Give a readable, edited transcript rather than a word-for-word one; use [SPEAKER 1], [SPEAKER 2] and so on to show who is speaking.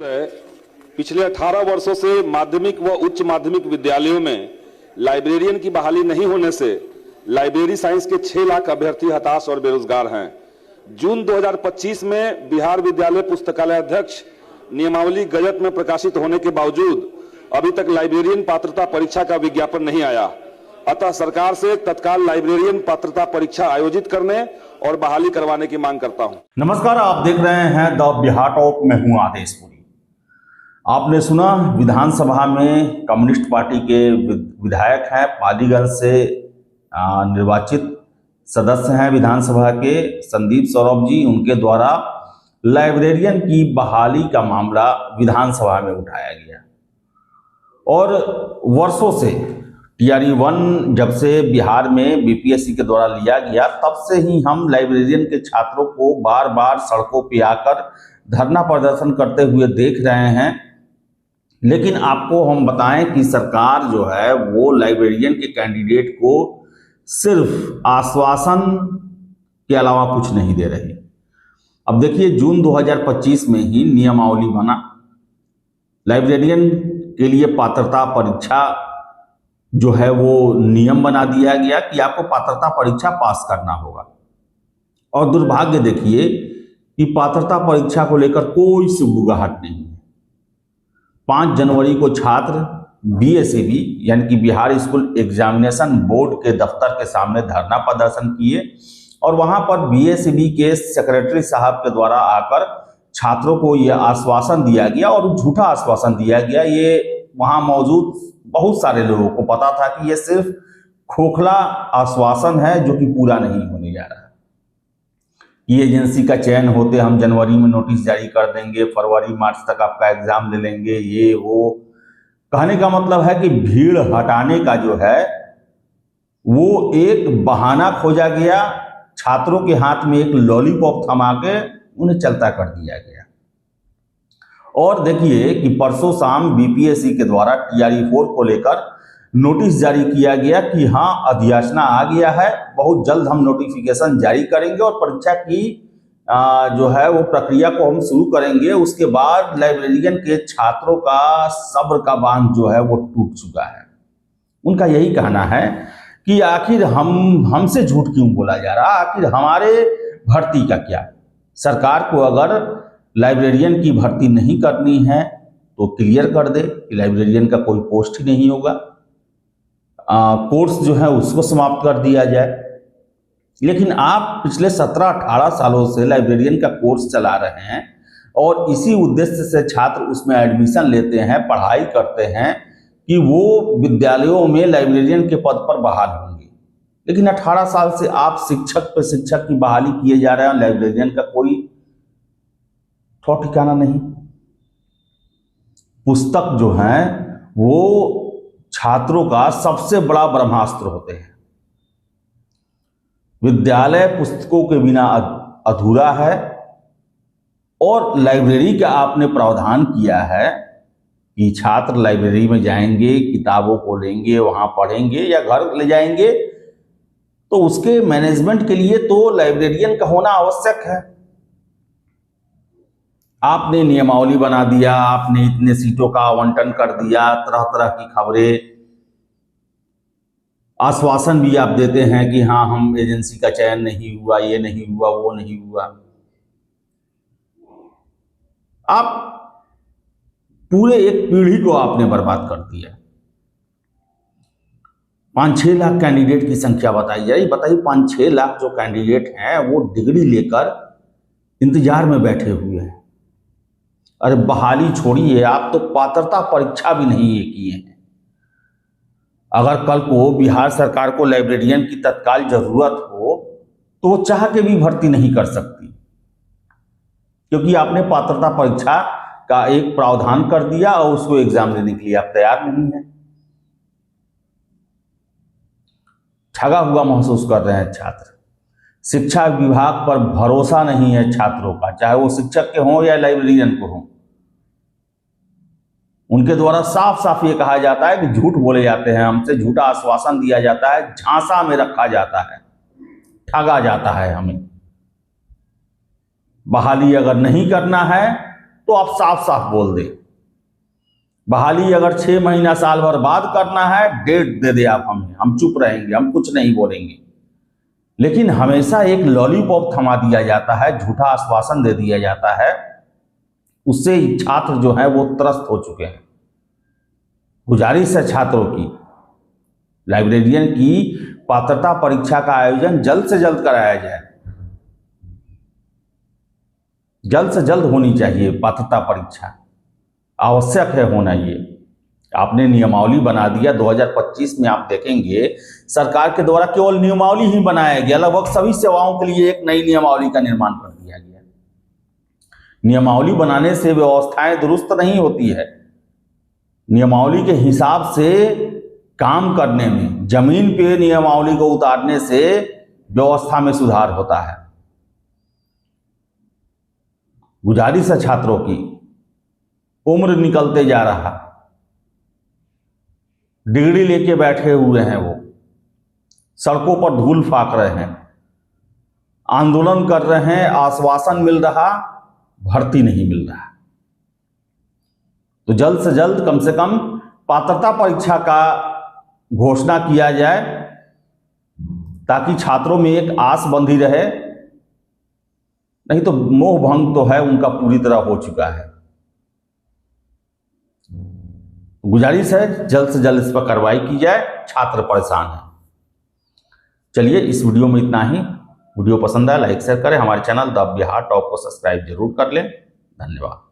[SPEAKER 1] महोदय, पिछले 18 वर्षों से माध्यमिक व उच्च माध्यमिक विद्यालयों में लाइब्रेरियन की बहाली नहीं होने से लाइब्रेरी साइंस के 6 लाख अभ्यर्थी हताश और बेरोजगार हैं। जून 2025 में बिहार विद्यालय पुस्तकालय अध्यक्ष नियमावली गजट में प्रकाशित होने के बावजूद अभी तक लाइब्रेरियन पात्रता परीक्षा का विज्ञापन नहीं आया। अतः सरकार से तत्काल लाइब्रेरियन पात्रता परीक्षा आयोजित करने और बहाली करवाने की मांग करता हूं।
[SPEAKER 2] नमस्कार, आप देख रहे हैं द बिहार टॉक में हूं आदेश पुरी। आपने सुना विधानसभा में कम्युनिस्ट पार्टी के विधायक हैं, पालीगंज से निर्वाचित सदस्य हैं विधानसभा के संदीप सौरभ जी, उनके द्वारा लाइब्रेरियन की बहाली का मामला विधानसभा में उठाया गया। और वर्षों से टीआरई 1 जब से बिहार में बीपीएससी के द्वारा लिया गया, तब से ही हम लाइब्रेरियन के छात्रों को बार बार सड़कों पर आकर धरना प्रदर्शन करते हुए देख रहे हैं। लेकिन आपको हम बताएं कि सरकार जो है वो लाइब्रेरियन के कैंडिडेट को सिर्फ आश्वासन के अलावा कुछ नहीं दे रही। अब देखिए, जून 2025 में ही नियमावली बना, लाइब्रेरियन के लिए पात्रता परीक्षा जो है वो नियम बना दिया गया कि आपको पात्रता परीक्षा पास करना होगा। और दुर्भाग्य देखिए कि पात्रता परीक्षा को लेकर कोई सुगबुगाहट नहीं है। 5 जनवरी को छात्र बीएसईबी यानी कि बिहार स्कूल एग्जामिनेशन बोर्ड के दफ्तर के सामने धरना प्रदर्शन किए और वहां पर बीएसईबी के सेक्रेटरी साहब के द्वारा आकर छात्रों को यह आश्वासन दिया गया, और झूठा आश्वासन दिया गया। ये वहां मौजूद बहुत सारे लोगों को पता था कि यह सिर्फ खोखला आश्वासन है जो कि पूरा नहीं होने जा रहा है। ये एजेंसी का चयन होते हम जनवरी में नोटिस जारी कर देंगे, फरवरी मार्च तक आपका एग्जाम ले लेंगे, ये वो। कहने का मतलब है कि भीड़ हटाने का जो है वो एक बहाना खोजा गया, छात्रों के हाथ में एक लॉलीपॉप थमा के उन्हें चलता कर दिया गया। और देखिए कि परसों शाम बीपीएससी के द्वारा टीआरई 4 को लेकर नोटिस जारी किया गया कि हाँ, अधियाचना आ गया है, बहुत जल्द हम नोटिफिकेशन जारी करेंगे और परीक्षा की जो है वो प्रक्रिया को हम शुरू करेंगे। उसके बाद लाइब्रेरियन के छात्रों का सब्र का बांध जो है वो टूट चुका है। उनका यही कहना है कि आखिर हमसे झूठ क्यों बोला जा रहा, आखिर हमारे भर्ती का क्या। सरकार को अगर लाइब्रेरियन की भर्ती नहीं करनी है तो क्लियर कर दे कि लाइब्रेरियन का कोई पोस्ट ही नहीं होगा, कोर्स जो है उसको समाप्त कर दिया जाए। लेकिन आप पिछले 17-18 सालों से लाइब्रेरियन का कोर्स चला रहे हैं और इसी उद्देश्य से छात्र उसमें एडमिशन लेते हैं, पढ़ाई करते हैं कि वो विद्यालयों में लाइब्रेरियन के पद पर बहाल होंगे। लेकिन 18 साल से आप शिक्षक पे शिक्षक की बहाली किए जा रहे हैं, लाइब्रेरियन का कोई ठौर ठिकाना नहीं। पुस्तक जो है वो छात्रों का सबसे बड़ा ब्रह्मास्त्र होते हैं। विद्यालय पुस्तकों के बिना अधूरा है, और लाइब्रेरी का आपने प्रावधान किया है कि छात्र लाइब्रेरी में जाएंगे, किताबों को लेंगे, वहां पढ़ेंगे या घर ले जाएंगे, तो उसके मैनेजमेंट के लिए तो लाइब्रेरियन का होना आवश्यक है। आपने नियमावली बना दिया, आपने इतने सीटों का आवंटन कर दिया, तरह तरह की खबरें, आश्वासन भी आप देते हैं कि हाँ, हम एजेंसी का चयन नहीं हुआ, ये नहीं हुआ, वो नहीं हुआ। आप पूरे एक पीढ़ी को आपने बर्बाद कर दिया। 5-6 लाख कैंडिडेट की संख्या बताई जाए। बताइए, 5-6 लाख जो कैंडिडेट हैं वो डिग्री लेकर इंतजार में बैठे हुए हैं। अरे बहाली छोड़िए, आप तो पात्रता परीक्षा भी नहीं ये किए हैं। अगर कल को बिहार सरकार को लाइब्रेरियन की तत्काल जरूरत हो तो वो चाह के भी भर्ती नहीं कर सकती, क्योंकि आपने पात्रता परीक्षा का एक प्रावधान कर दिया और उसको एग्जाम देने के लिए आप तैयार नहीं है। ठगा हुआ महसूस कर रहे हैं छात्र। शिक्षा विभाग पर भरोसा नहीं है छात्रों का, चाहे वो शिक्षक के हों या लाइब्रेरियन को हों। उनके द्वारा साफ साफ ये कहा जाता है कि झूठ बोले जाते हैं, हमसे झूठा आश्वासन दिया जाता है, झांसा में रखा जाता है, ठगा जाता है हमें। बहाली अगर नहीं करना है तो आप साफ साफ बोल दें। बहाली अगर 6 महीना साल भर बाद करना है, डेट दे दे आप हमें, हम चुप रहेंगे, हम कुछ नहीं बोलेंगे। लेकिन हमेशा एक लॉलीपॉप थमा दिया जाता है, झूठा आश्वासन दे दिया जाता है, उससे छात्र जो है वो त्रस्त हो चुके हैं। गुजारिश है छात्रों की, लाइब्रेरियन की पात्रता परीक्षा का आयोजन जल्द से जल्द कराया जाए। जल्द से जल्द होनी चाहिए पात्रता परीक्षा, आवश्यक है होना। ये आपने नियमावली बना दिया 2025 में, आप देखेंगे सरकार के द्वारा केवल नियमावली ही बनाया गया, लगभग सभी सेवाओं के लिए एक नई नियमावली का निर्माण कर दिया गया। नियमावली बनाने से व्यवस्थाएं दुरुस्त नहीं होती है, नियमावली के हिसाब से काम करने में, जमीन पे नियमावली को उतारने से व्यवस्था में सुधार होता है। गुजारिश है छात्रों की, उम्र निकलते जा रहा, डिग्री लेके बैठे हुए हैं वो, सड़कों पर धूल फाक रहे हैं, आंदोलन कर रहे हैं, आश्वासन मिल रहा, भर्ती नहीं मिल रहा। तो जल्द से जल्द कम से कम पात्रता परीक्षा का घोषणा किया जाए, ताकि छात्रों में एक आस बंधी रहे। नहीं तो मोह भंग तो है उनका पूरी तरह हो चुका है। गुजारिश है जल्द से जल्द इस पर कार्रवाई की जाए, छात्र परेशान हैं। चलिए इस वीडियो में इतना ही। वीडियो पसंद आया लाइक शेयर करें, हमारे चैनल द बिहार टॉप को सब्सक्राइब जरूर कर लें। धन्यवाद।